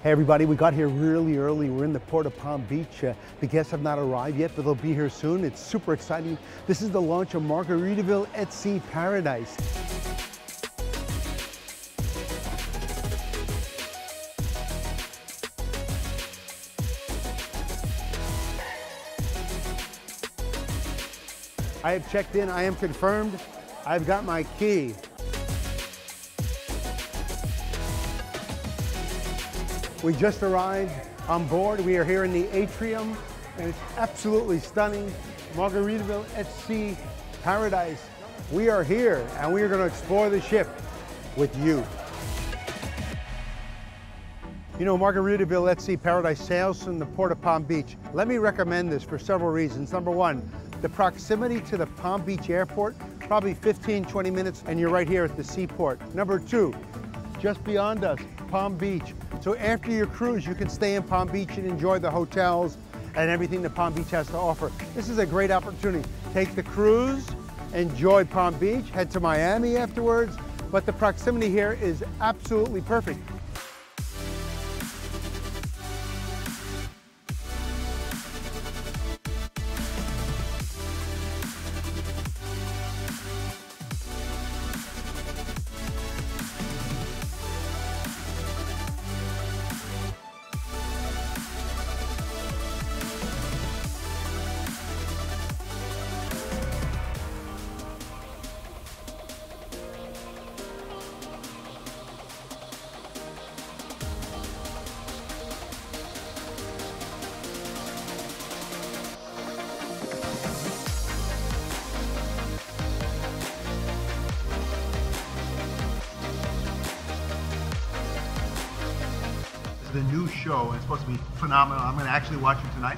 Hey everybody, we got here really early. We're in the port of Palm Beach. The guests have not arrived yet, but they'll be here soon. It's super exciting. This is the launch of Margaritaville at Sea Paradise. I have checked in, I am confirmed. I've got my key. We just arrived on board. We are here in the atrium, and it's absolutely stunning. Margaritaville at Sea Paradise. We are here, and we are going to explore the ship with you. You know, Margaritaville at Sea Paradise sails from the port of Palm Beach. Let me recommend this for several reasons. Number one, the proximity to the Palm Beach airport, probably 15-20 minutes, and you're right here at the seaport. Number two, just beyond us, Palm Beach. So after your cruise, you can stay in Palm Beach and enjoy the hotels and everything that Palm Beach has to offer. This is a great opportunity. Take the cruise, enjoy Palm Beach, head to Miami afterwards, but the proximity here is absolutely perfect. The new show, and it's supposed to be phenomenal. I'm going to actually watch it tonight.